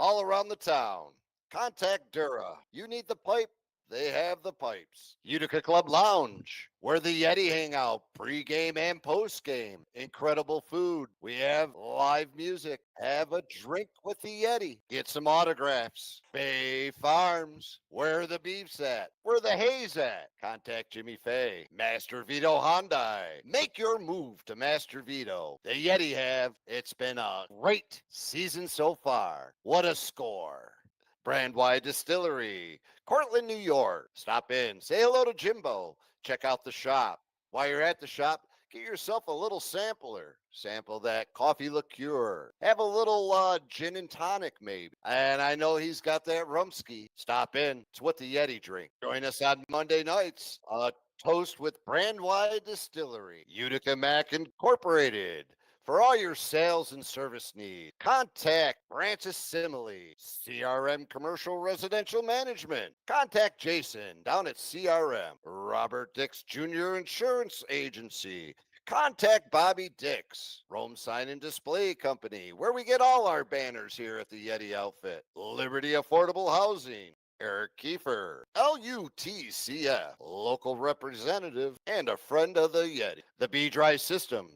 all around the town. Contact Dura. You need the pipe? They have the pipes. Utica Club Lounge, where the Yeti hang out pre-game and post-game. Incredible food. We have live music. Have a drink with the Yeti. Get some autographs. Bay Farms, where the beef's at. Where the hay's at. Contact Jimmy Fay. Master Vito Hyundai. Make your move to Master Vito. The Yeti have. It's been a great season so far. What a score. Brandwide Distillery, Cortland, New York. Stop in, say hello to Jimbo, check out the shop. While you're at the shop, get yourself a little sampler. Sample that coffee liqueur. Have a little gin and tonic maybe. And I know he's got that rumski. Stop in, it's what the Yeti drink. Join us on Monday nights. Toast with Brandwide Distillery, Utica Mac Incorporated. For all your sales and service needs, contact Francis Simile, CRM Commercial Residential Management. Contact Jason down at CRM, Robert Dix Jr. Insurance Agency. Contact Bobby Dix, Rome Sign and Display Company, where we get all our banners here at the Yeti outfit. Liberty Affordable Housing. Eric Kiefer, LUTCF, local representative and a friend of the Yeti. The B-Dry System.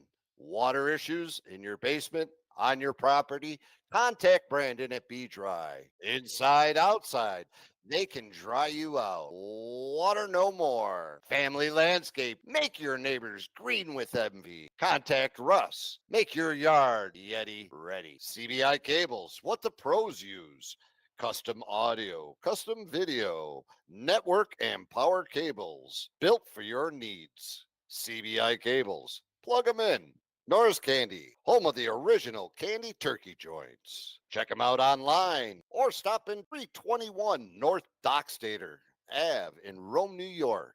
Water issues in your basement, on your property, contact Brandon at B-Dry. Inside, outside, they can dry you out. Water no more. Family Landscape, make your neighbors green with envy. Contact Russ. Make your yard Yeti ready. CBI Cables, what the pros use. Custom audio, custom video, network and power cables, built for your needs. CBI Cables, plug them in. Norris Candy, home of the original candy turkey joints. Check them out online or stop in 321 North Dockstader Ave in Rome, New York.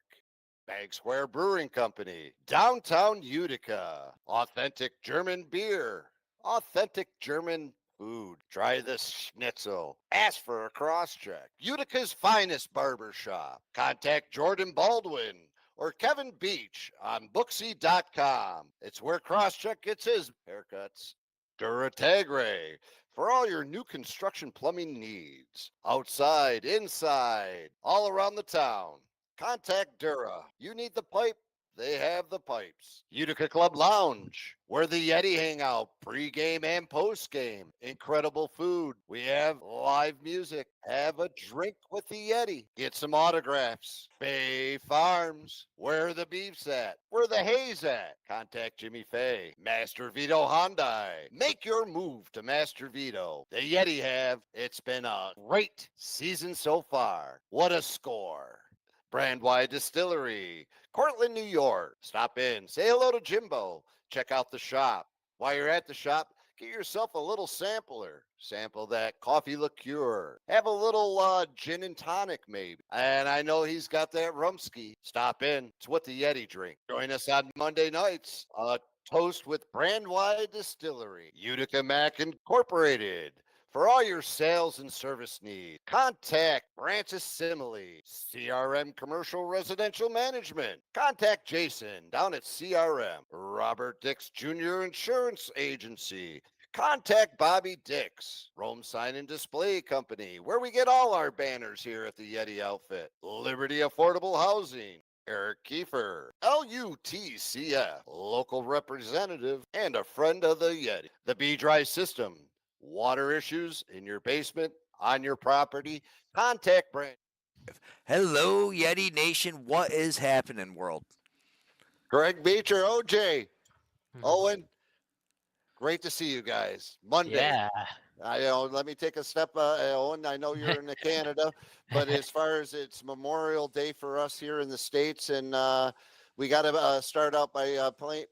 Bag Square Brewing Company, downtown Utica. Authentic German beer, authentic German food. Try the schnitzel. Ask for a cross-check. Utica's finest barber shop. Contact Jordan Baldwin or Kevin Beach on Booksy.com. It's where Crosscheck gets his haircuts. Duratagre, for all your new construction plumbing needs. Outside, inside, all around the town. Contact Dura. You need the pipe? They have the pipes. Utica Club Lounge, where the Yeti hang out pre-game and post-game. Incredible food. We have live music. Have a drink with the Yeti. Get some autographs. Bay Farms, where the beef's at. Where the hay's at. Contact Jimmy Fay. Master Vito Hyundai. Make your move to Master Vito. The Yeti have. It's been a great season so far. What a score. Brandwide Distillery, Cortland, New York. Stop in, say hello to Jimbo, check out the shop. While you're at the shop, get yourself a little sampler. Sample that coffee liqueur. Have a little gin and tonic maybe. And I know he's got that rumski. Stop in, it's what the Yeti drink. Join us on Monday nights. Toast with Brandwide Distillery, Utica Mac Incorporated. For all your sales and service needs, contact Francis Simile, CRM Commercial Residential Management. Contact Jason down at CRM, Robert Dix Jr. Insurance Agency. Contact Bobby Dix, Rome Sign and Display Company, where we get all our banners here at the Yeti outfit. Liberty Affordable Housing. Eric Kiefer, LUTCF, local representative and a friend of the Yeti. The B-Dry System. Water issues in your basement, on your property, contact Brand. Hello, Yeti Nation. What is happening, world? Greg Beecher, OJ, Owen, great to see you guys. Monday. Yeah. Let me take a step, Owen. I know you're in Canada, but as far as it's Memorial Day for us here in the States, and we got to start out by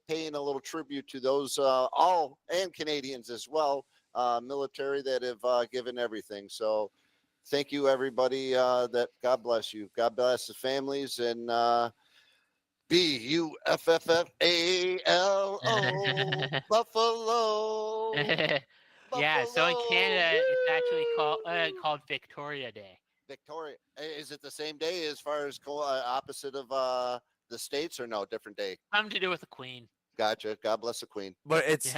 paying a little tribute to those all and Canadians as well. Military that have given everything. So thank you, everybody. That God bless you. God bless the families. And BUFFFALO, Buffalo. Yeah, so in Canada, it's actually called Victoria Day. Victoria. Is it the same day as far as opposite of the States, or no, different day? Something to do with the Queen. Gotcha. God bless the Queen. But it's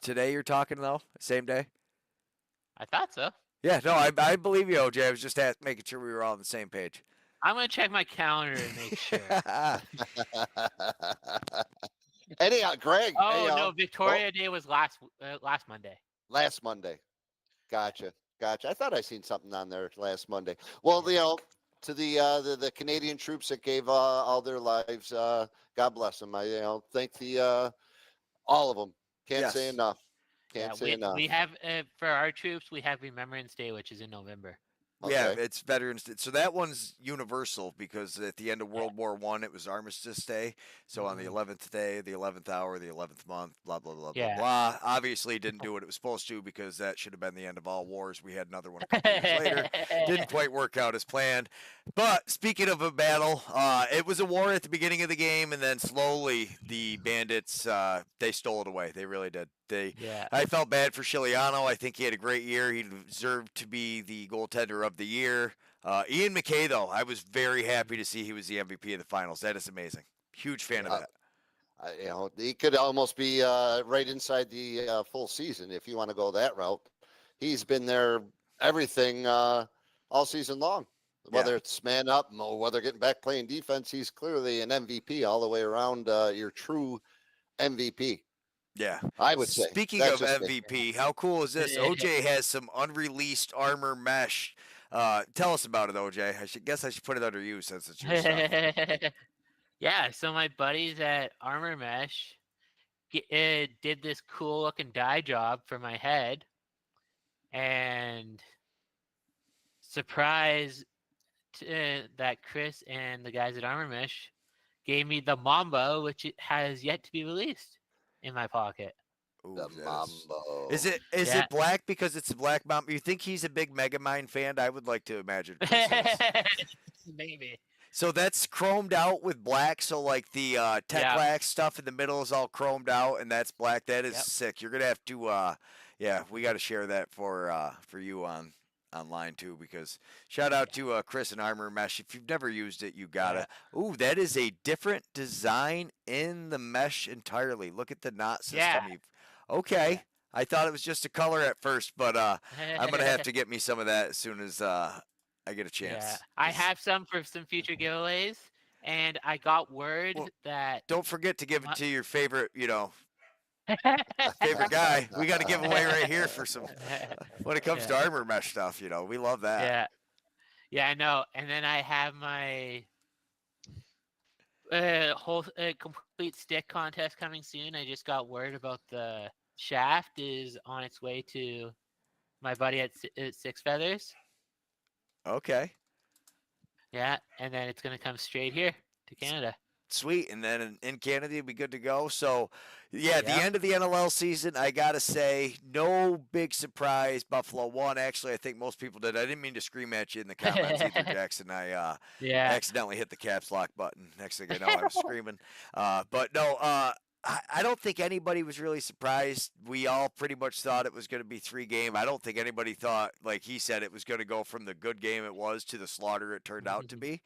today you're talking though? Same day? I thought so. Yeah, no, I believe you, OJ. I was just making sure we were all on the same page. I'm gonna check my calendar and make sure. Anyhow, Greg. Oh anyhow, no, Victoria Day was last Monday. last Monday. Gotcha. I thought I seen something on there last Monday. Well, to the Canadian troops that gave all their lives, God bless them. I thank the all of them. Can't say Yes. enough. Can't say enough. We have for our troops, we have Remembrance Day, which is in November. Yeah, Okay. it's Veterans Day. So that one's universal because at the end of World War I, it was Armistice Day. So on the 11th day, the 11th hour, the 11th month, blah, blah, blah, Yeah. blah, blah. Obviously, it didn't do what it was supposed to because that should have been the end of all wars. We had another one a couple years later. Didn't quite work out as planned. But speaking of a battle, it was a war at the beginning of the game, and then slowly the bandits, they stole it away. They really did. I felt bad for Chiliano. I think he had a great year. He deserved to be the goaltender of the year. Ian McKay, though, I was very happy to see he was the MVP of the finals. That is amazing. Huge fan of that. He could almost be right inside the full season if you want to go that route. He's been there everything all season long. Whether it's man up or whether getting back playing defense, he's clearly an MVP all the way around. Your true MVP. Yeah, I would say. Speaking of MVP, how cool is this? OJ has some unreleased armor mesh. Tell us about it, OJ. I should put it under you since it's your stuff. Yeah, so my buddies at Armor Mesh did this cool looking dye job for my head, and surprise that Chris and the guys at Armor Mesh gave me the Mamba, which it has yet to be released, in my pocket. Ooh, the Mambo. Is it black because it's a black Mamba? You think he's a big Megamind fan? I would like to imagine. Maybe. So that's chromed out with black. So like the Tech stuff in the middle is all chromed out, and that's black. That is sick. You're gonna have to, we got to share that for you online too, because shout out to Chris and Armor Mesh. If you've never used it, you gotta. Ooh, that is a different design in the mesh entirely. Look at the knot system. Yeah. Okay. I thought it was just a color at first, but I'm gonna have to get me some of that as soon as I get a chance. Yeah. I have some for some future giveaways, and I got word that. Don't forget to give it to your favorite, favorite guy. We got to give away right here for some. When it comes to armor mesh stuff, we love that. Yeah, I know. And then I have my whole complete stick contest coming soon. I just got word about the shaft is on its way to my buddy at Six Feathers. Okay. Yeah, and then it's gonna come straight here to Canada. Sweet, and then in Canada you'll be good to go. So, the end of the NLL season, I gotta say, no big surprise. Buffalo won. Actually, I think most people did. I didn't mean to scream at you in the comments either, Jackson. I accidentally hit the caps lock button. Next thing I know, I was screaming. But no, I don't think anybody was really surprised. We all pretty much thought it was going to be 3-game. I don't think anybody thought, like he said, it was going to go from the good game it was to the slaughter it turned out to be.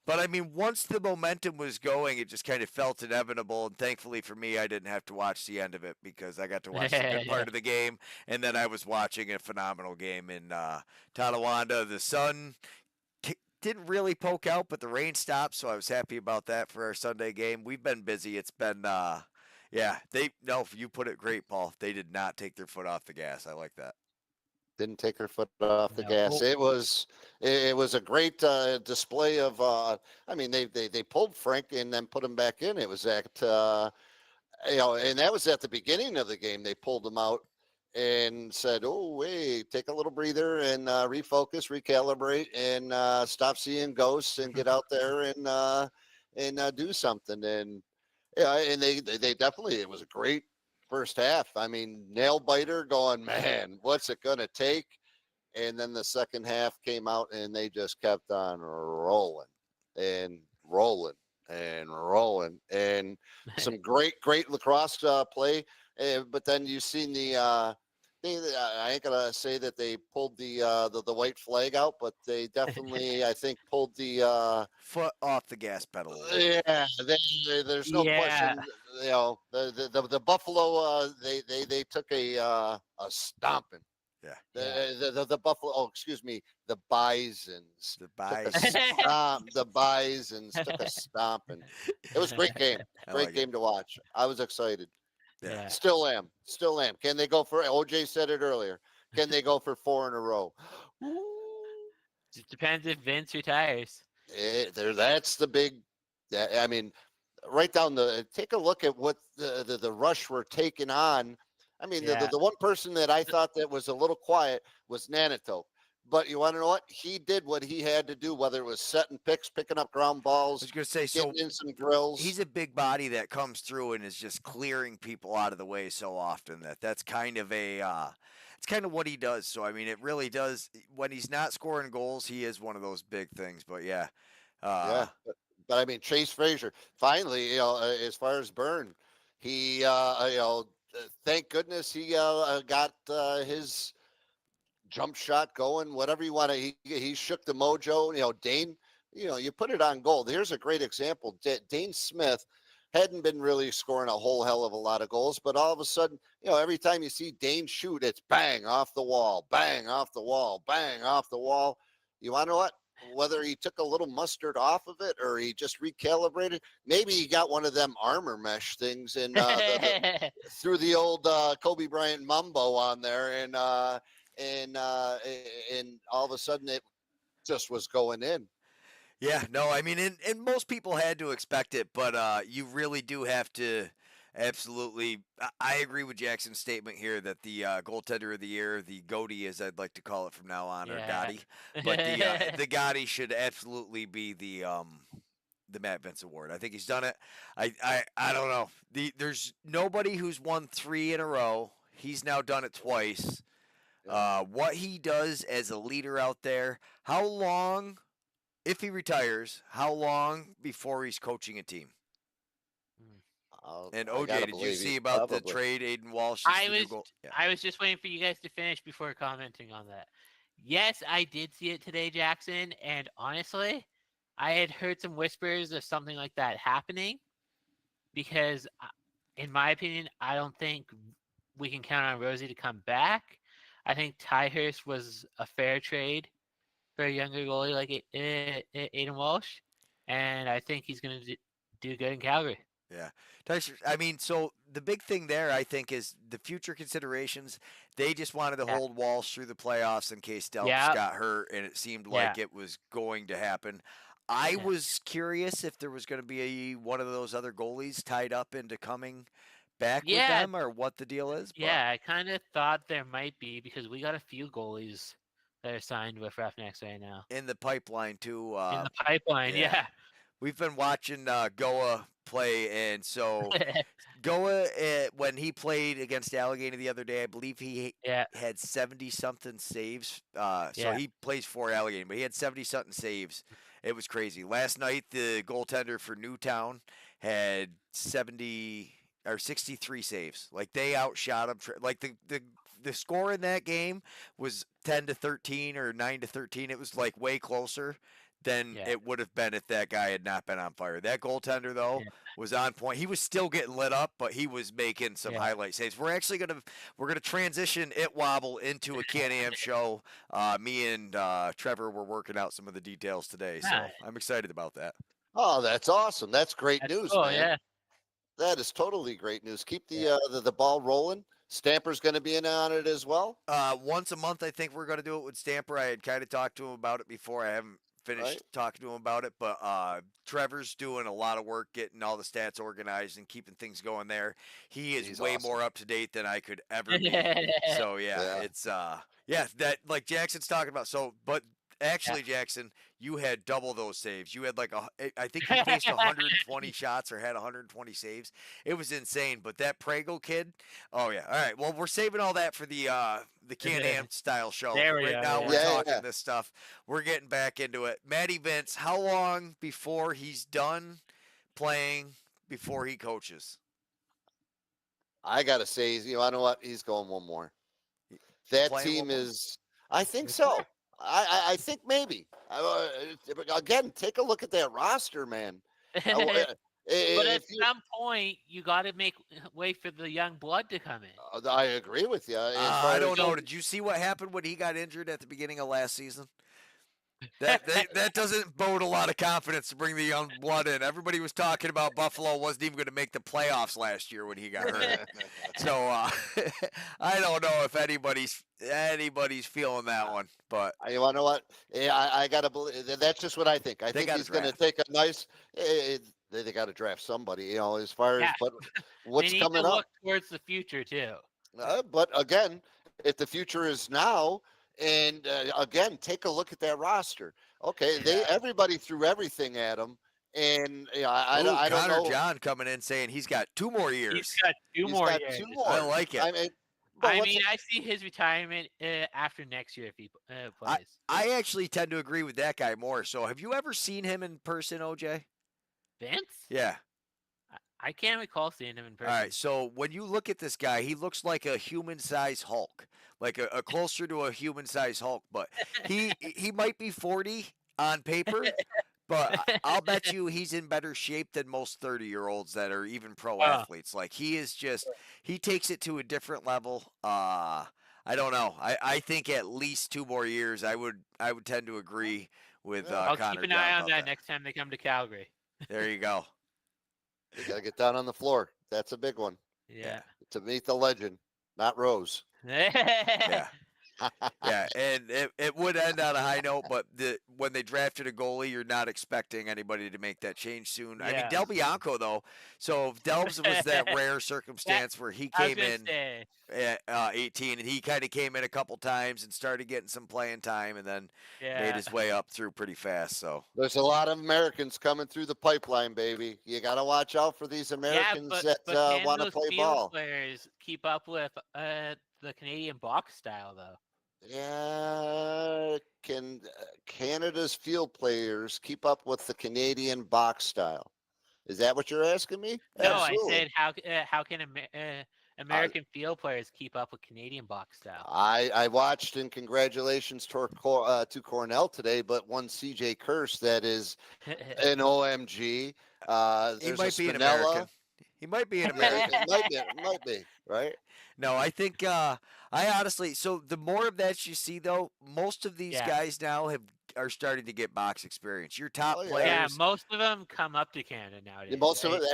But, I mean, once the momentum was going, it just kind of felt inevitable. And thankfully for me, I didn't have to watch the end of it because I got to watch the good part of the game. And then I was watching a phenomenal game in Tonawanda. The sun didn't really poke out, but the rain stopped. So I was happy about that for our Sunday game. We've been busy. It's been you put it great, Paul. They did not take their foot off the gas. I like that. Didn't take her foot off the gas. It was a great display of. They pulled Frank and then put him back in. It was and that was at the beginning of the game. They pulled him out and said, "Oh, wait, take a little breather and refocus, recalibrate, and stop seeing ghosts and get out there and do something." And and they definitely, it was a great first half. I mean, nail biter going, man, what's it going to take? And then the second half came out and they just kept on rolling and rolling and rolling and some great lacrosse play. But then you've seen I ain't gonna say that they pulled the white flag out, but they definitely, I think, pulled the foot off the gas pedal. Yeah, there's no question. The Buffalo they took a stomping. The Buffalo. Oh, excuse me. The Bisons. The Took a Bisons. stomp. The Bisons took a stomp, and it was a great game. I Great like it. game to watch. I was excited. Yeah. Still am. Still am. Can they go for? OJ said it earlier. Can they go for 4 in a row? It depends if Vince retires. That's the big. I mean, right down the. Take a look at what the Rush were taking on. I mean, the one person that I thought that was a little quiet was Nanato. But you want to know what? He did what he had to do, whether it was setting picks, picking up ground I balls, was going to say, getting so in some drills. he's a big body that comes through and is just clearing people out of the way so often that's kind of it's kind of what he does. So, I mean, it really does. When he's not scoring goals, he is one of those big things. But, yeah. Yeah. But I mean, Chase Frazier, finally, as far as Byrne, he, thank goodness he got his jump shot going, whatever you want to. He shook the mojo. Dane, you put it on goal. Here's a great example. Dane Smith hadn't been really scoring a whole hell of a lot of goals, but all of a sudden, every time you see Dane shoot, it's bang off the wall, bang off the wall, bang off the wall. You want to know what? Whether he took a little mustard off of it or he just recalibrated, maybe he got one of them armor mesh things and threw the old Kobe Bryant mumbo on there, and all of a sudden it just was going in. Yeah, no, I mean, and most people had to expect it, but you really do have to absolutely. I agree with Jackson's statement here that the goaltender of the year, the Goaty, as I'd like to call it from now on, or Gotti, but the Gotti should absolutely be the Matt Vince Award. I think he's done it. I don't know. There's nobody who's won 3 in a row. He's now done it twice. What he does as a leader out there, how long? If he retires, how long before he's coaching a team? And OJ, did you see about the trade Aiden Walsh? I was just waiting for you guys to finish before commenting on that. Yes, I did see it today, Jackson, and honestly, I had heard some whispers of something like that happening because, in my opinion, I don't think we can count on Rosie to come back. I think Ty Hurst was a fair trade for a younger goalie like Aiden Walsh, and I think he's going to do good in Calgary. Yeah. I mean, so the big thing there, I think, is the future considerations. They just wanted to hold Walsh through the playoffs in case Delps got hurt, and it seemed like it was going to happen. I was curious if there was going to be one of those other goalies tied up into coming back with them or what the deal is. But... Yeah, I kind of thought there might be because we got a few goalies that are signed with Roughnecks right now. In the pipeline, too. In the pipeline, yeah. We've been watching Goa play, and so Goa, when he played against Allegheny the other day, I believe he had 70-something saves. So he plays for Allegheny, but he had 70-something saves. It was crazy. Last night, the goaltender for Newtown had 63 saves. Like, they outshot him. Like, the score in that game was 10-13 or 9-13. It was like way closer than it would have been if that guy had not been on fire. That goaltender though was on point. He was still getting lit up, but he was making some highlight saves. We're actually gonna transition It Wobble into a Can-Am show. Me and Trevor were working out some of the details today, so I'm excited about that. Oh, that's awesome. That's great news, cool, man. Yeah. That is totally great news. Keep the ball rolling. Stamper's going to be in on it as well. Once a month, I think we're going to do it with Stamper. I had kind of talked to him about it before. I haven't finished talking to him about it, but Trevor's doing a lot of work getting all the stats organized and keeping things going there. He's way awesome. More up to date than I could ever be. So it's that like Jackson's talking about. So, but actually, Jackson, you had double those saves. You had I think you faced 120 shots or had 120 saves. It was insane. But that Prego kid, oh yeah. All right. Well, we're saving all that for the Can-Am style show. Right now we're talking this stuff. We're getting back into it. Matty Vince, how long before he's done playing before he coaches? I gotta say, I know what, he's going one more. That team is. I think so. I think maybe. Again, take a look at that roster, man. But at If you, some point, you got to make way for the young blood to come in. I agree with you. As far I as don't know. Did you see what happened when he got injured at the beginning of last season? That doesn't bode a lot of confidence to bring the young blood in. Everybody was talking about Buffalo wasn't even going to make the playoffs last year when he got hurt. So I don't know if anybody's feeling that one, but you want to know what? Yeah, I gotta believe that's just what I think. I They think gotta he's going to draft. take a nice. They got to draft somebody, as far as. Yeah. But They what's need coming to up? look towards the future too. But again, if the future is now, and again, take a look at that roster. Okay, everybody threw everything at him, and I don't Connor know. John coming in saying he's got 2 more He's years. got two He's more got years. 2 more. I like it. I mean, but I what's mean, I see his retirement after next year if he plays. I actually tend to agree with that guy more. So have you ever seen him in person, OJ? Vince? Yeah. I can't recall seeing him in All person. right. So when you look at this guy, he looks like a human-sized Hulk, like a closer to a human-sized Hulk. But he might be 40 on paper, but I'll bet you he's in better shape than most 30-year-olds that are even pro athletes. Like he is just he takes it to a different level. I don't know. I think at least 2 more years. I would tend to agree with I'll Connor keep an John eye on about that next time they come to Calgary. There you go. You got to get down on the floor. That's a big one. Yeah. To meet the legend, not Rose. Yeah. Yeah, and it would end on a high note, but when they drafted a goalie, you're not expecting anybody to make that change soon. I mean, Yeah. Del Bianco, though, so if Delbs was that rare circumstance where he I was came gonna in say, at 18, and he kind of came in a couple times and started getting some playing time, and then made his way up through pretty fast. So There's a lot of Americans coming through the pipeline, baby. You got to watch out for these Americans but that can want to those play field ball. players keep up with the Canadian box style though? Yeah, can Canada's field players keep up with the Canadian box style? Is that what you're asking me? No, Absolutely. I said how can American field players keep up with Canadian box style? I watched, and congratulations to Cornell today, but one CJ Curse that is an OMG. he There's might a be an Spinella. American. He might be an American. Might be, right? No, I think I honestly. So the more of that you see, though, most of these guys now are starting to get box experience. Your top players. Yeah, most of them come up to Canada nowadays. Most right? of it,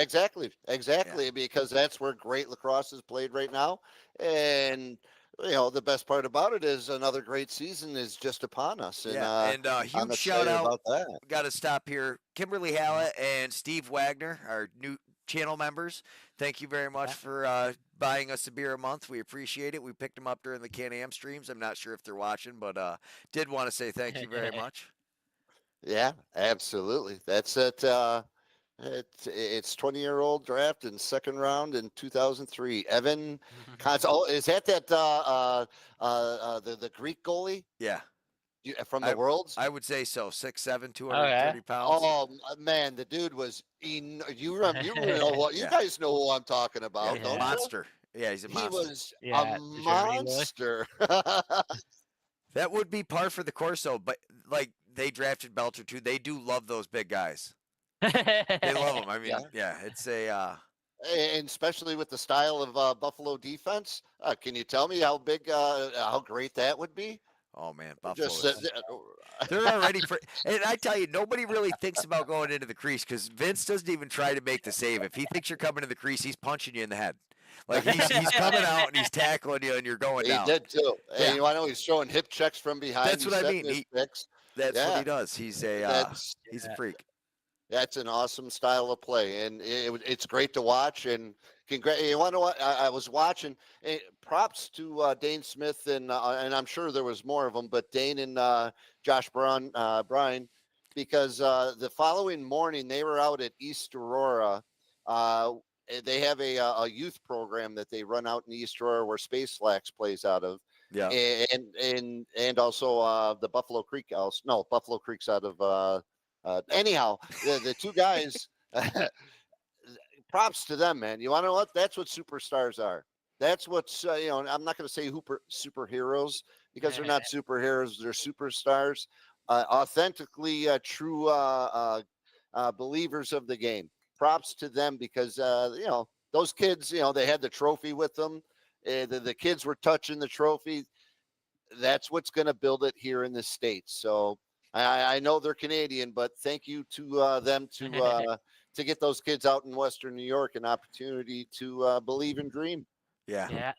exactly, because that's where great lacrosse is played right now, and the best part about it is another great season is just upon us. And, and I'm huge shout excited out. about that. Got to stop here. Kimberly Hallett and Steve Wagner, our new channel members. Thank you very much for buying us a beer a month. We appreciate it. We picked them up during the Can-Am streams. I'm not sure if they're watching, but did want to say thank you very much. Yeah, absolutely. That's it. It's 20-year-old draft in second round in 2003. Evan, is that the Greek goalie? Yeah. From the Worlds? I would say so. 6'7", 230 pounds. Oh man, the dude was. You know what? You guys know who I'm talking about. He's don't a monster. Yeah, he's a monster. He was a monster. That would be par for the course, though. But like they drafted Belcher too. They do love those big guys. They love them. I mean, it's a. And especially with the style of Buffalo defense, can you tell me how great that would be? Oh man, Buffalo. They're already and I tell you, nobody really thinks about going into the crease because Vince doesn't even try to make the save. If he thinks you're coming to the crease, he's punching you in the head. Like he's coming out and he's tackling you and you're going down. He did too. Yeah. And I know he's throwing hip checks from behind. That's what I mean. That's what he does. He's a freak. That's an awesome style of play, and it's great to watch. And you want to know what? I was watching. Props to Dane Smith and I'm sure there was more of them, but Dane and Josh Bryan, because the following morning they were out at East Aurora. They have a youth program that they run out in East Aurora where Space Flax plays out of. Yeah, and also the Buffalo Creek House. No, Buffalo Creek's out of. Anyhow, the two guys, props to them, man. You want to know what? That's what superstars are. That's what's, I'm not going to say superheroes because they're not superheroes. They're superstars, authentically true believers of the game. props to them because those kids, they had the trophy with them. The kids were touching the trophy. That's what's going to build it here in the States. So I know they're Canadian, but thank you to them to get those kids out in Western New York an opportunity to believe and dream. Yeah.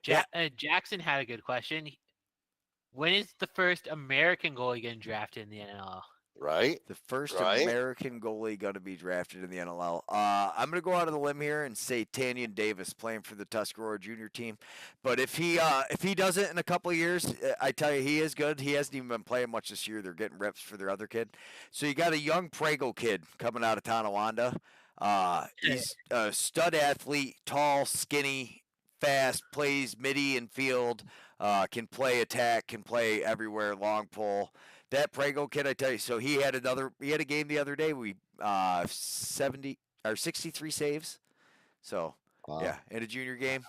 Yeah. Jackson had a good question. When is the first American goalie getting drafted in the NLL? Right. The first Right. American goalie going to be drafted in the NLL. I'm going to go out on the limb here and say Tanyan Davis playing for the Tuscarora junior team. But if he does it in a couple of years, I tell you, he is good. He hasn't even been playing much this year. They're getting reps for their other kid. So you got a young Prego kid coming out of Tonawanda. He's a stud athlete, tall, skinny, fast, plays midi and field, can play attack, can play everywhere, long pull. That Prego kid, I tell you, so he had a game the other day. We 70 or 63 saves. So yeah, in a junior game.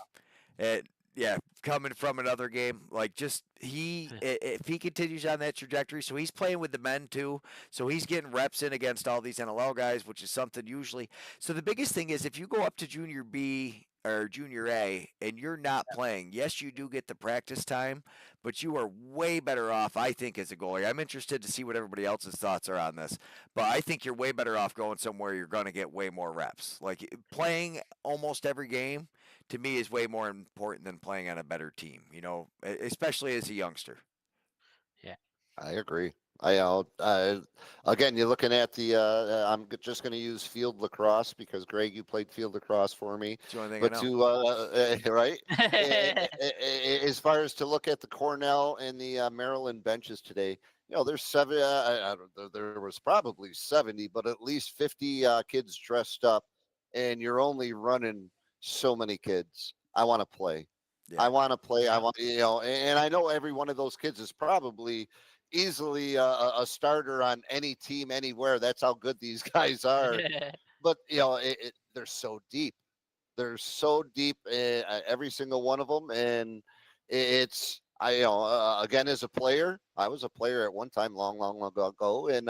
Coming from another game, like just if he continues on that trajectory, so he's playing with the men too, so he's getting reps in against all these NLL guys, which is something usually. So the biggest thing is if you go up to junior B or junior A and you're not playing, yes, you do get the practice time, but you are way better off, I think, as a goalie. I'm interested to see what everybody else's thoughts are on this, but I think you're way better off going somewhere you're going to get way more reps. Like playing almost every game, to me, is way more important than playing on a better team, especially as a youngster. Yeah. I agree. Again, you're looking at the. I'm just going to use field lacrosse because Greg, you played field lacrosse for me. It's the only thing But I know. right, as far as to look at the Cornell and the Maryland benches today, there's seven. There was probably 70, but at least 50 kids dressed up, and you're only running so many kids. I want to play. Yeah. I want to play. I want, and I know every one of those kids is probably easily a starter on any team anywhere. That's how good these guys are. But they're so deep. They're so deep, every single one of them. And again, as a player, I was a player at one time, long ago, and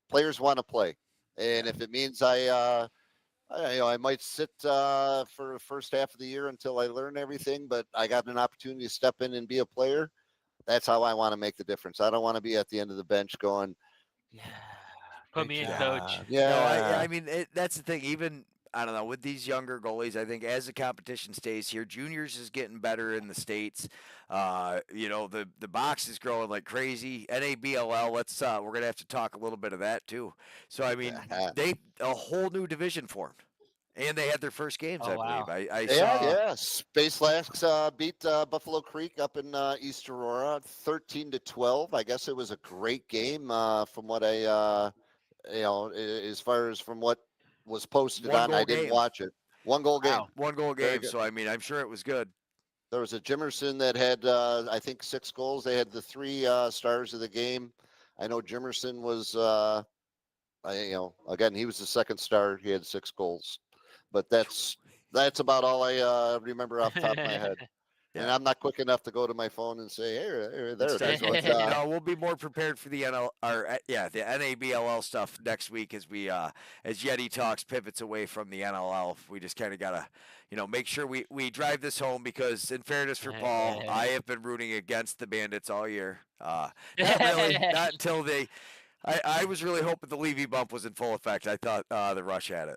players want to play. And if it means I might sit for the first half of the year until I learn everything, but I got an opportunity to step in and be a player. That's how I want to make the difference. I don't want to be at the end of the bench going, put me in, coach. Yeah. I mean, that's the thing. Even, I don't know, with these younger goalies, I think as the competition stays here, juniors is getting better in the States. The box is growing like crazy. NABLL, we're going to have to talk a little bit of that too. So, I mean, a whole new division formed. And they had their first games, I believe. I saw. Yeah. Space Lax beat Buffalo Creek up in East Aurora, 13-12. I guess it was a great game from what as far as from what was posted on. I didn't watch it. 1 goal game. 1 goal game. So, I mean, I'm sure it was good. There was a Jimerson that had, I think, 6 goals. They had the 3 stars of the game. I know Jimerson was, again, he was the second star. He had 6 goals. But that's about all I remember off the top of my head. Yeah. And I'm not quick enough to go to my phone and say, hey, there it is. But, we'll be more prepared for the the NABLL stuff next week as we as Yeti Talks pivots away from the NLL. We just kind of gotta, make sure we drive this home because, in fairness for Paul, I have been rooting against the Bandits all year. Not really, not until they. I was really hoping the Levy bump was in full effect. I thought the Rush had it.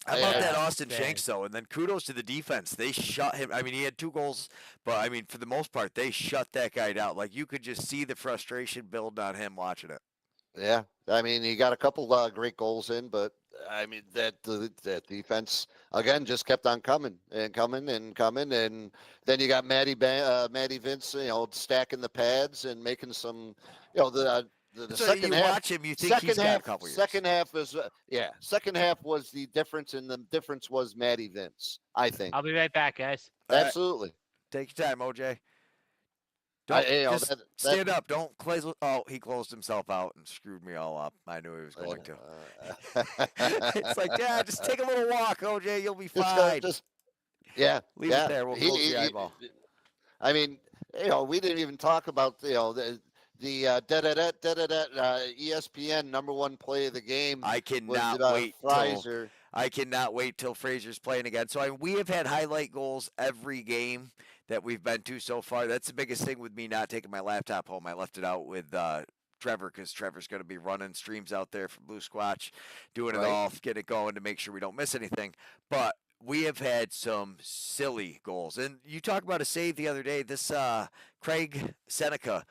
How about that Austin Shanks, though? And then kudos to the defense. They shut him. I mean, he had 2 goals, but, I mean, for the most part, they shut that guy down. Like, you could just see the frustration build on him watching it. Yeah. I mean, he got a couple great goals in, but, I mean, that defense, again, just kept on coming. And then you got Matty Vince, stacking the pads and making some, the so second you half, watch him, you think he's got a couple years. Second half is second half was the difference, and the difference was Matty Vince, I think. I'll be right back, guys. Absolutely. Take your time, OJ. Stand up. Don't close. Oh, he closed himself out and screwed me all up. I knew he was going to. It's like, just take a little walk, OJ. You'll be fine. Leave it there. We'll close the eyeball. I mean, we didn't even talk about the ESPN number one play of the game I was cannot wait till Fraser. I cannot wait till Fraser's playing again. So we have had highlight goals every game that we've been to so far. That's the biggest thing with me not taking my laptop home. I left it out with Trevor because Trevor's going to be running streams out there for Blue Squatch, doing it Right. all, getting it going to make sure we don't miss anything. But we have had some silly goals. And you talk about a save the other day. This Craig Seneca,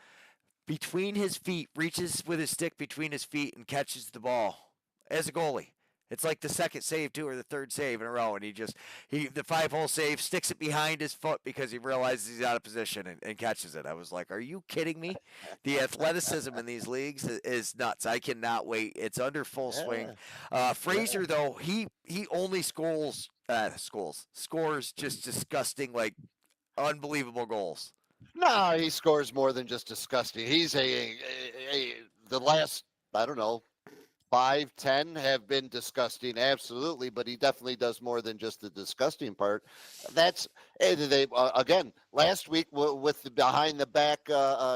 between his feet, reaches with his stick between his feet and catches the ball as a goalie. It's like the second save too, or the third save in a row, and the 5-hole save, sticks it behind his foot because he realizes he's out of position and catches it. I was like, "Are you kidding me?" The athleticism in these leagues is nuts. I cannot wait. It's under full swing. Fraser though, he only scores just disgusting, like unbelievable goals. No, he scores more than just disgusting. He's the last, I don't know, 5-10 have been disgusting, absolutely, but he definitely does more than just the disgusting part. That's again last week with the behind the back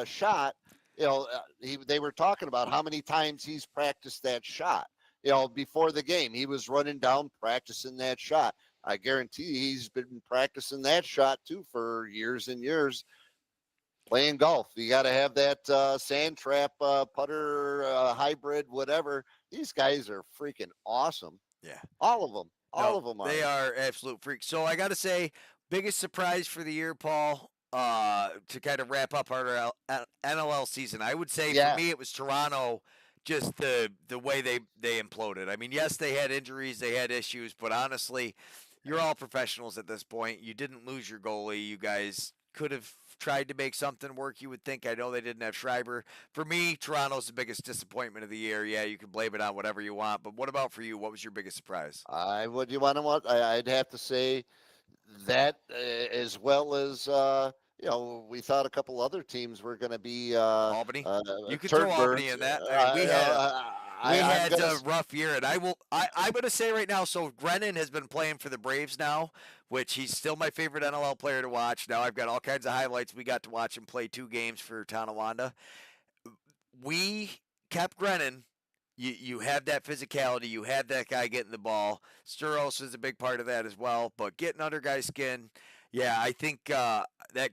shot. They were talking about how many times he's practiced that shot. Before the game, he was running down practicing that shot. I guarantee he's been practicing that shot too for years and years. Playing golf, you got to have that sand trap putter hybrid, whatever. These guys are freaking awesome. Yeah, all of them. All of them are. They are absolute freaks. So I got to say, biggest surprise for the year, Paul. To kind of wrap up our NLL season, I would say for me it was Toronto. Just the way they imploded. I mean, yes, they had injuries, they had issues, but honestly, you're all professionals at this point. You didn't lose your goalie. You guys could have tried to make something work, you would think. I know they didn't have Schreiber. For me, Toronto's the biggest disappointment of the year. Yeah, you can blame it on whatever you want, but what about for you? What was your biggest surprise? I'd have to say that as well as we thought a couple other teams were going to be Albany. You could throw Albany in that. I mean, we had a rough year, and I'm going to say right now. So Grennan has been playing for the Braves now, which he's still my favorite NLL player to watch. Now I've got all kinds of highlights. We got to watch him play 2 games for Tonawanda. We kept Grennan. You have that physicality. You have that guy getting the ball. Sturos is a big part of that as well. But getting under guys' skin, yeah, I think that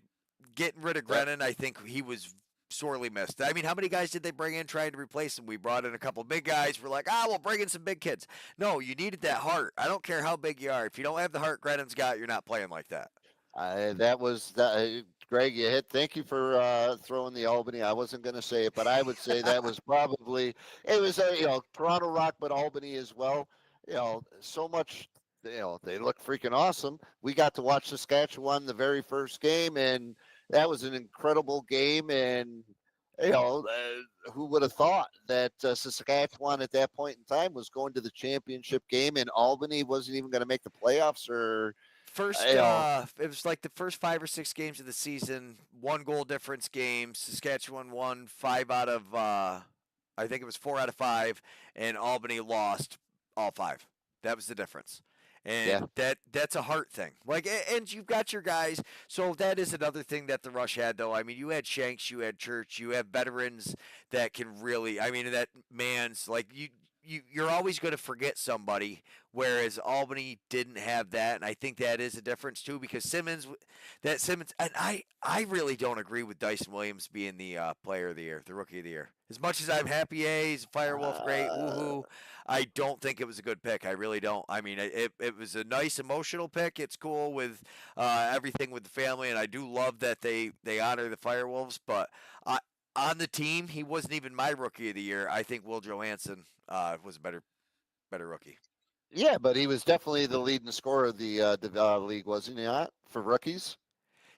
getting rid of Grennan, I think he was sorely missed. I mean, how many guys did they bring in trying to replace him? We brought in a couple big guys. We're like, we'll bring in some big kids. No, you needed that heart. I don't care how big you are. If you don't have the heart Grennan's got, you're not playing like that. Greg, you hit. Thank you for throwing the Albany. I wasn't going to say it, but I would say that was probably it was Toronto Rock, but Albany as well. So much. They look freaking awesome. We got to watch Saskatchewan the very first game, and that was an incredible game. And who would have thought that Saskatchewan at that point in time was going to the championship game, and Albany wasn't even going to make the playoffs or. It was like the first 5 or 6 games of the season, 1 goal difference games. Saskatchewan won 5 out of, I think it was 4 out of 5, and Albany lost all 5. That was the difference. And that's a heart thing. Like, and you've got your guys. So that is another thing that the Rush had, though. I mean, you had Shanks, you had Church, you have veterans that can really. I mean, that man's like you're always going to forget somebody, whereas Albany didn't have that, and I think that is a difference too, because Simmons, and I really don't agree with Dyson Williams being the player of the year, the rookie of the year. As much as I'm happy, he's a Firewolf, great, woohoo, I don't think it was a good pick. I really don't. I mean, it was a nice emotional pick. It's cool with everything with the family, and I do love that they honor the Firewolves, but on the team, he wasn't even my rookie of the year. I think Will Johansson was a better rookie. Yeah, but he was definitely the leading scorer of the league, wasn't he not, for rookies?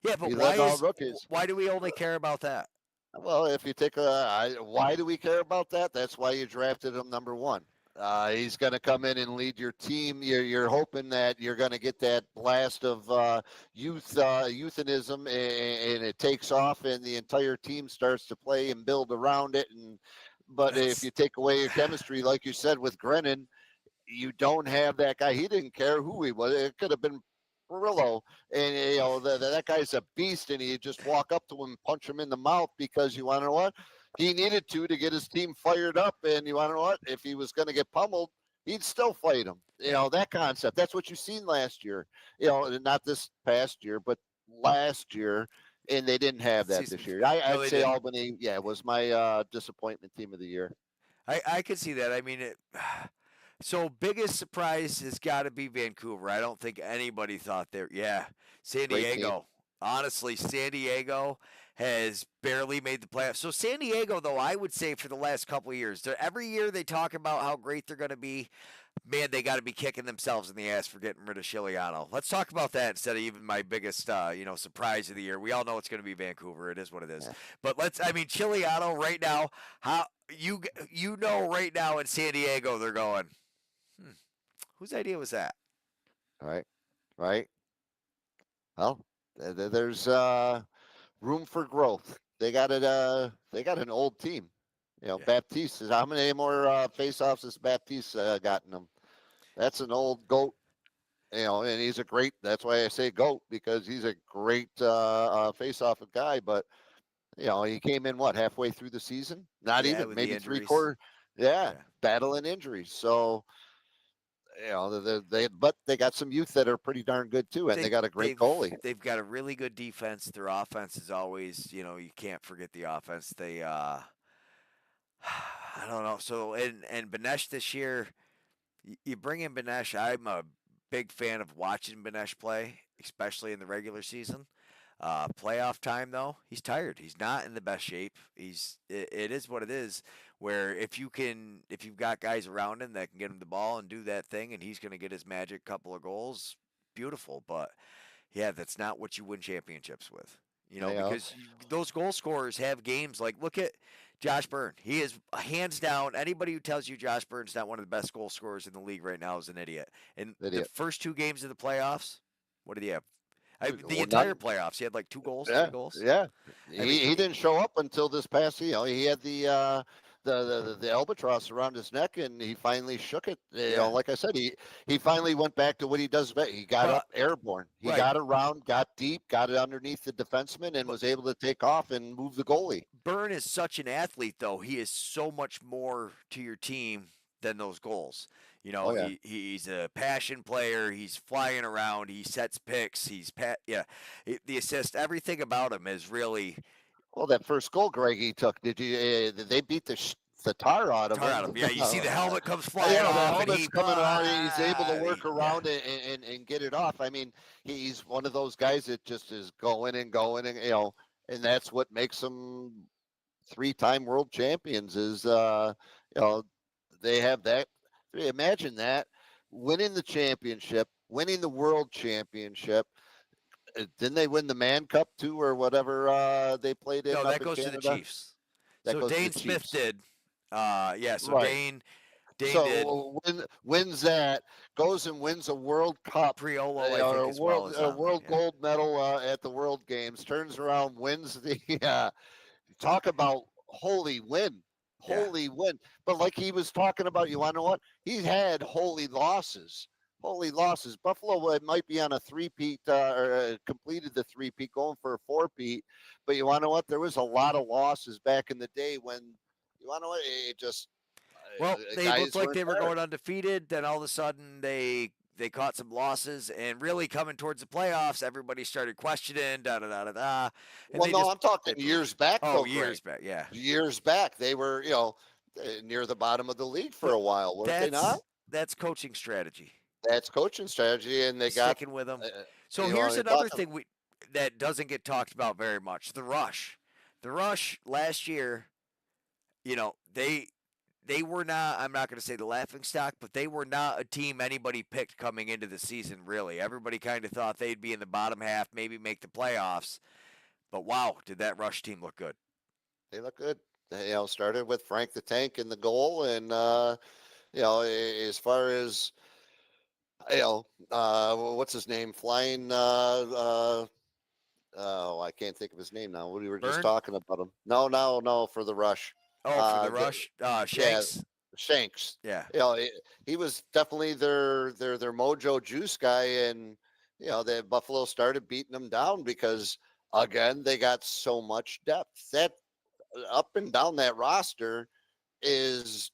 Yeah, but why do we only care about that? Well, if you take why do we care about that? That's why you drafted him number 1. He's going to come in and lead your team. You're hoping that you're going to get that blast of euthanism, and it takes off, and the entire team starts to play and build around it. But if you take away your chemistry, like you said with Grennan, you don't have that guy. He didn't care who he was. It could have been Perillo, and that guy's a beast, and you just walk up to him and punch him in the mouth because you want to know what? he needed to get his team fired up. And you want to know what? If he was going to get pummeled, he'd still fight him. You know, that concept. That's what you've seen last year. You know, not this past year, but last year. And they didn't have that this year. I'd say didn't. Albany, was my disappointment team of the year. I could see that. I mean, so biggest surprise has got to be Vancouver. I don't think anybody thought there. Yeah, San Diego. Honestly, San Diego has barely made the playoffs. So San Diego, though, I would say for the last couple of years, every year they talk about how great they're going to be. Man, they got to be kicking themselves in the ass for getting rid of Chiliano. Let's talk about that instead of even my biggest, surprise of the year. We all know it's going to be Vancouver. It is what it is. But Chiliano right now, how you know right now in San Diego they're going. Whose idea was that? Right. Well, there's room for growth. They got it. They got an old team. You know, Baptiste. How many more face-offs has Baptiste gotten them? That's an old goat. You know, and he's a great. That's why I say goat, because he's a great face-off guy. But you know, he came in halfway through the season? Not even, maybe 3/4. Yeah, battling injuries. So you know, they got some youth that are pretty darn good too, and they got a great goalie. They've got a really good defense. Their offense is always, you can't forget the offense. They I don't know. So and Benesh this year, you bring in Benesh. I'm a big fan of watching Benesh play, especially in the regular season. Playoff time though, he's tired. He's not in the best shape. It is what it is. Where if you've got guys around him that can get him the ball and do that thing, and he's going to get his magic couple of goals, beautiful. But yeah, that's not what you win championships with. Because those goal scorers have games like, look at Josh Byrne. He is hands down. Anybody who tells you Josh Byrne's not one of the best goal scorers in the league right now is an idiot. In the first 2 games of the playoffs, what did he have? The entire playoffs, he had like 2 goals, 3 goals. Yeah, he didn't show up until this past. He had the albatross around his neck, and he finally shook it. You know, like I said, he finally went back to what he does best. He got up airborne. He got around, got deep, got it underneath the defenseman, and was able to take off and move the goalie. Byrne is such an athlete, though. He is so much more to your team than those goals. He's a passion player. He's flying around. He sets picks. The assist. Everything about him is really. Well, that first goal Greggy took, did you? They beat the tar out of him. Yeah, you see the helmet comes flying off. The helmet's coming out. He's able to work around it and get it off. I mean, he's one of those guys that just is going and going, and and that's what makes them 3-time world champions. Is they have that. Imagine that, winning the championship, winning the world championship. Didn't they win the Man Cup too, or whatever they played in? No, that goes to the Chiefs. So Dane Smith did. Dane wins that, goes and wins a World Cup, Priolo, I think, as well as a world gold medal at the World Games. Turns around, wins the. Talk about holy win. But like he was talking about, you want to know what? He's had holy losses. Buffalo might be on a 3-peat or completed the 3-peat, going for a 4-peat. But you want to know what? There was a lot of losses back in the day when, you want to know what? It just. Well, they looked like they were going undefeated. Then all of a sudden they caught some losses, and really coming towards the playoffs, everybody started questioning. I'm talking years back. Oh, years back, yeah. Years back, they were near the bottom of the league for a while, weren't they not? That's coaching strategy. That's coaching strategy, and they got sticking with them. So here's another thing that doesn't get talked about very much: the rush. The rush last year, they were not. I'm not going to say the laughing stock, but they were not a team anybody picked coming into the season. Really, everybody kind of thought they'd be in the bottom half, maybe make the playoffs. But wow, did that rush team look good? They look good. They started with Frank the Tank in the goal, and as far as. What's his name? Flying. I can't think of his name now. We were just talking about him. No, for the rush. Oh, for the rush. Shanks. Yeah, Shanks. Yeah. He was definitely their mojo juice guy, and the Buffalo started beating them down because again they got so much depth. That up and down that roster is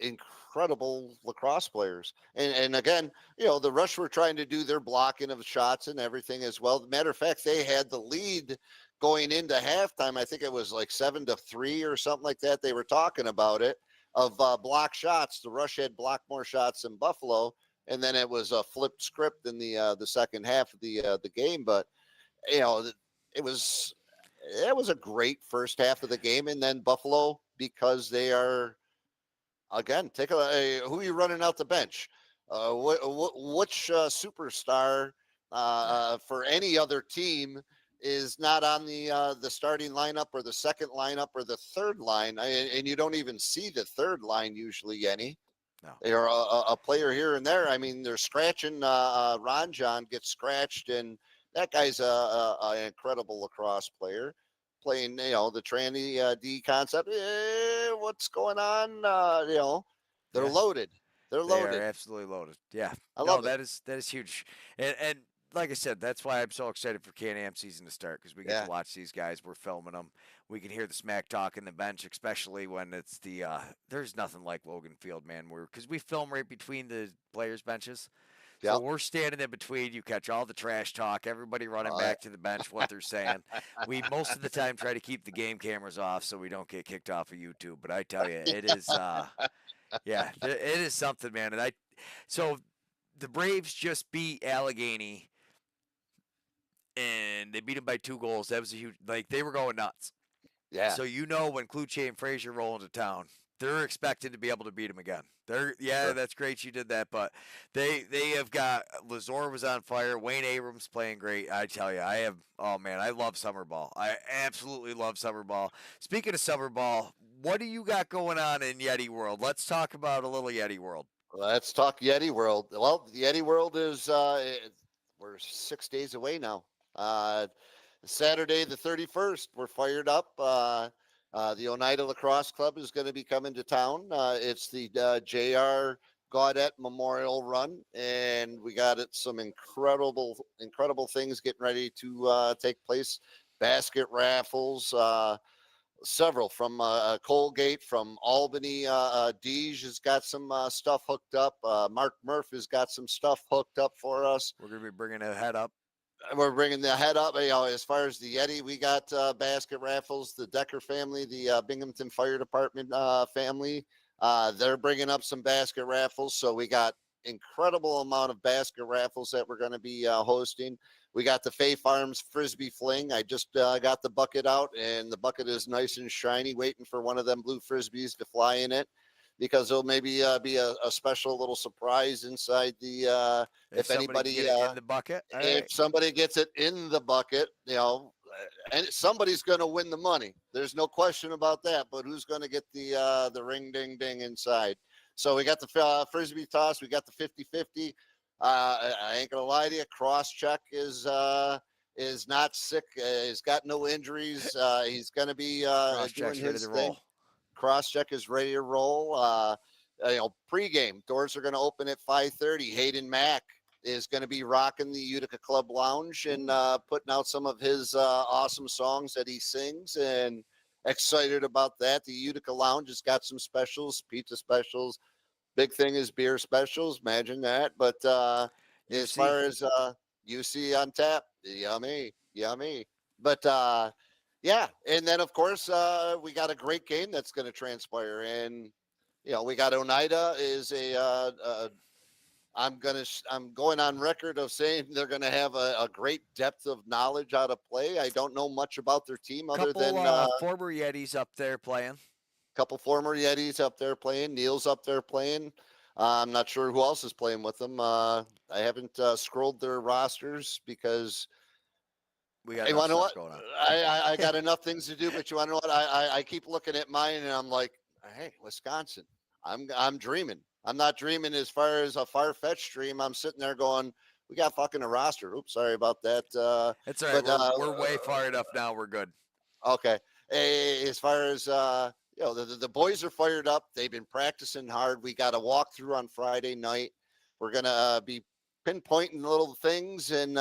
incredible lacrosse players. And again, the Rush were trying to do their blocking of shots and everything as well. Matter of fact, they had the lead going into halftime. I think it was like 7-3 or something like that. They were talking about it of block shots. The Rush had blocked more shots than Buffalo, and then it was a flipped script in the second half of the game. But it was a great first half of the game, and then Buffalo, because they are, again, take who are you running out the bench? Which superstar for any other team is not on the starting lineup or the second lineup or the third line, and you don't even see the third line usually any. No. They're a player here and there. I mean, they're scratching. Ron John gets scratched, and that guy's an incredible lacrosse player, playing the tranny D concept. What's going on? They're loaded. They're loaded. They are absolutely loaded. Yeah, I love that is huge, and like I said, that's why I'm so excited for Can-Am season to start, because we get to watch these guys. We're filming them. We can hear the smack talk in the bench, especially when it's the there's nothing like Logan Field, man. Because we film right between the players' benches. So we're standing in between. You catch all the trash talk, everybody running back to the bench, what they're saying. We most of the time try to keep the game cameras off so we don't get kicked off of YouTube. But I tell you, it is it is something, man. And so the Braves just beat Allegheny, and they beat them by 2 goals. That was a huge, they were going nuts. Yeah. So when Kluche and Frazier roll into town, they're expected to be able to beat them again. That's great you did that, but they have got, Lazor was on fire, Wayne Abrams playing great. I tell you, I love summer ball. I absolutely love summer ball. Speaking of summer ball, what do you got going on in Yeti World? Let's talk about a little Yeti World. Let's talk Yeti World. Well, the Yeti World is we're 6 days away now. Saturday the 31st, we're fired up. The Oneida Lacrosse Club is going to be coming to town. It's the J.R. Gaudette Memorial Run, and we got some incredible things getting ready to take place. Basket raffles, several from Colgate, from Albany. Deej has got some stuff hooked up. Mark Murph has got some stuff hooked up for us. We're going to be bringing a head up. We're bringing the head up. As far as the Yeti, we got basket raffles. The Decker family, the Binghamton Fire Department family, they're bringing up some basket raffles. So we got incredible amount of basket raffles that we're going to be hosting. We got the Fay Farms Frisbee Fling. I just got the bucket out, and the bucket is nice and shiny, waiting for one of them blue Frisbees to fly in it, because there'll maybe be a special little surprise inside the if anybody in the bucket. If somebody gets it in the bucket, and somebody's going to win the money. There's no question about that. But who's going to get the ring ding ding inside? So we got the Frisbee toss. We got the 50-50. I ain't gonna lie to you. Crosscheck is not sick. He's got no injuries. He's gonna be doing his thing. Crosscheck is ready to roll. Pregame doors are going to open at 5:30. Hayden Mack is going to be rocking the Utica Club Lounge and putting out some of his awesome songs that he sings, and excited about that. The Utica Lounge has got some specials, pizza specials. Big thing is beer specials. Imagine that. But as far as UC on tap, yummy. But yeah, and then of course we got a great game that's going to transpire, and we got Oneida is I'm going on record of saying they're going to have a great depth of knowledge how to play. I don't know much about their team other than former Yetis up there playing. Couple former Yetis up there playing. Neil's up there playing. I'm not sure who else is playing with them. I haven't scrolled their rosters because we got going on. I got enough things to do, but you want to know what? I keep looking at mine and I'm like, hey, Wisconsin. I'm dreaming. I'm not dreaming as far as a far-fetched dream. I'm sitting there going, we got fucking a roster. Oops, sorry about that. It's all right. But, we're way far enough now. We're good. Okay. As far as the boys are fired up. They've been practicing hard. We got a walkthrough on Friday night. We're gonna be pinpointing little things and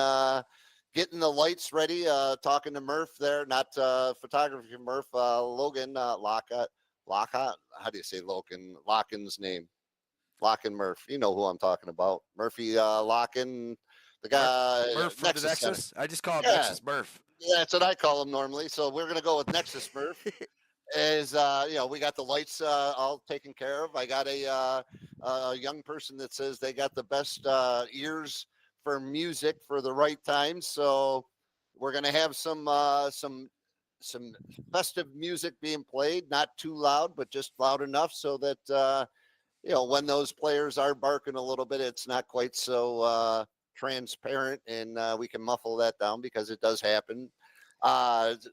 getting the lights ready, talking to Murph there, not photography Murph, Logan Lockhart. How do you say Logan? Locken's name. Locken Murph. You know who I'm talking about. Murphy Locken, the guy, Murph from the Nexus Center. Nexus. I just call him Yeah, Nexus Murph. yeah, that's what I call him normally. So we're going to go with Nexus Murph. Is we got the lights all taken care of. I got a young person that says they got the best ears for music for the right time. So we're gonna have some festive music being played, not too loud, but just loud enough so that when those players are barking a little bit, it's not quite so transparent, and we can muffle that down because it does happen.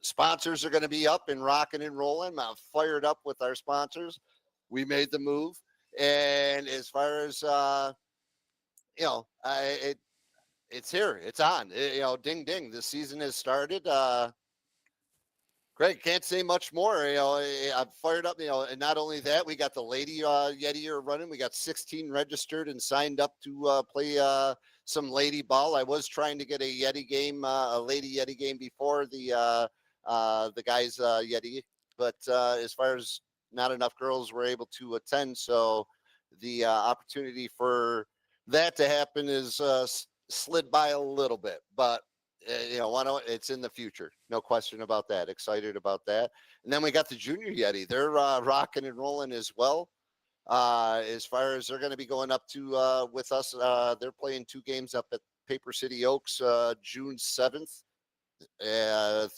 Sponsors are going to be up and rocking and rolling. I'm fired up with our sponsors. We made the move, and as far as it's here, it's on. Ding ding. The season has started. Greg, can't say much more. I'm fired up. And not only that, we got the Lady Yeti are running. We got 16 registered and signed up to play some Lady ball. I was trying to get a Yeti game, a Lady Yeti game before the guys Yeti, but as far as not enough girls were able to attend, so the opportunity for that to happen is slid by a little bit, but. It's in the future. No question about that. Excited about that. And then we got the Junior Yeti. They're rocking and rolling as well. As far as they're going to be going up to with us, they're playing 2 games up at Paper City Oaks June 7th.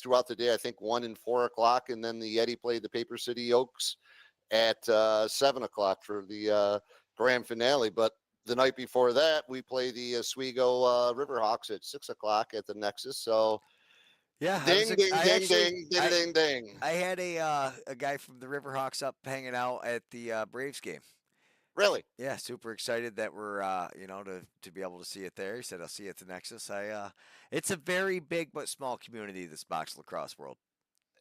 Throughout the day, I think 1 and 4 o'clock. And then the Yeti played the Paper City Oaks at 7 o'clock for the grand finale. But the night before that, we play the Oswego Riverhawks at 6 o'clock at the Nexus. So, Yeah, ding, ding. I had a guy from the Riverhawks up hanging out at the Braves game. Really? Yeah, super excited that we're to be able to see it there. He said, "I'll see you at the Nexus." It's a very big but small community, this box lacrosse world.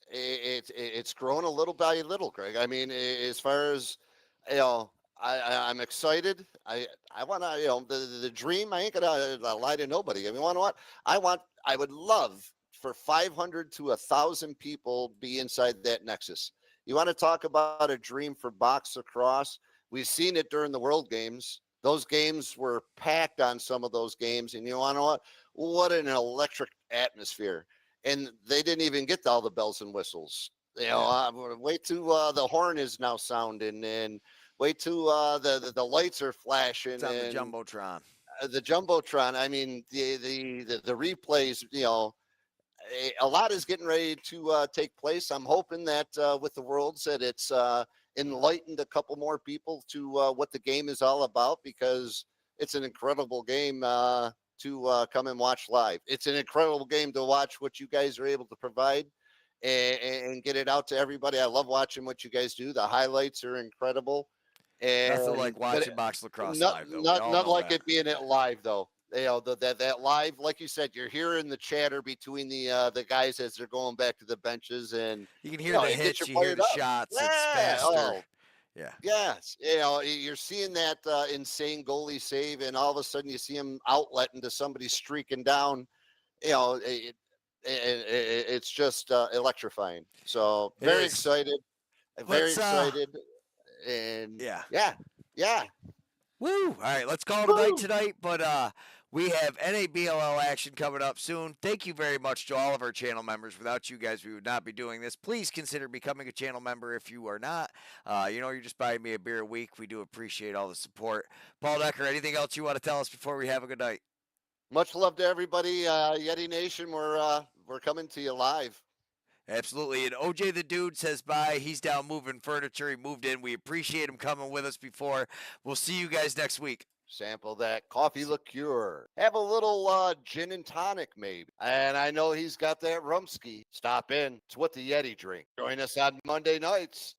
It's grown a little by little, Craig. I mean, as far as I'm excited. I want to, the dream. I ain't gonna lie to nobody. I mean, what? I would love for 500 to 1,000 people be inside that Nexus. You want to talk about a dream for box lacrosse? We've seen it during the World Games. Those games were packed on some of those games, and you want to know what an electric atmosphere. And they didn't even get all the bells and whistles. Wait till the horn is now sounding, and wait till the lights are flashing. It's on the Jumbotron. The Jumbotron. I mean, the replays. A lot is getting ready to take place. I'm hoping that with the Worlds that it's enlightened a couple more people to what the game is all about, because it's an incredible game to come and watch live. It's an incredible game to watch what you guys are able to provide and get it out to everybody. I love watching what you guys do. The highlights are incredible. And nothing like watching box lacrosse not, live, though. Not like that. it being it live, though. That live, like you said, you're hearing the chatter between the guys as they're going back to the benches, and you can hear the hits, you hear the shots. Yeah. It's faster. Yeah. Yes. You're seeing that insane goalie save, and all of a sudden you see him outlet into somebody streaking down. It's just electrifying. So very excited. Very excited. And yeah. Woo! All right, let's call it a night tonight. But we have NABLL action coming up soon. Thank you very much to all of our channel members. Without you guys, we would not be doing this. Please consider becoming a channel member if you are not. You're just buying me a beer a week. We do appreciate all the support. Paul Noecker, anything else you want to tell us before we have a good night? Much love to everybody. Yeti Nation, we're coming to you live. Absolutely. And OJ the Dude says bye. He's down moving furniture. He moved in. We appreciate him coming with us before. We'll see you guys next week. Sample that coffee liqueur. Have a little gin and tonic, maybe. And I know he's got that rumski. Stop in. It's what the Yeti drink. Join us on Monday nights.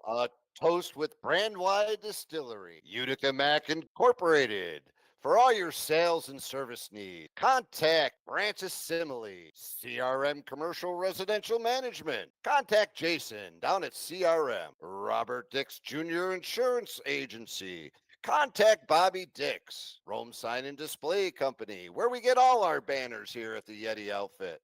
Toast with Brandwide Distillery. Utica Mac Incorporated. For all your sales and service needs, contact Francis Simile, CRM Commercial Residential Management. Contact Jason down at CRM. Robert Dix Jr. Insurance Agency. Contact Bobby Dix, Rome Sign and Display Company, where we get all our banners here at the Yeti outfit.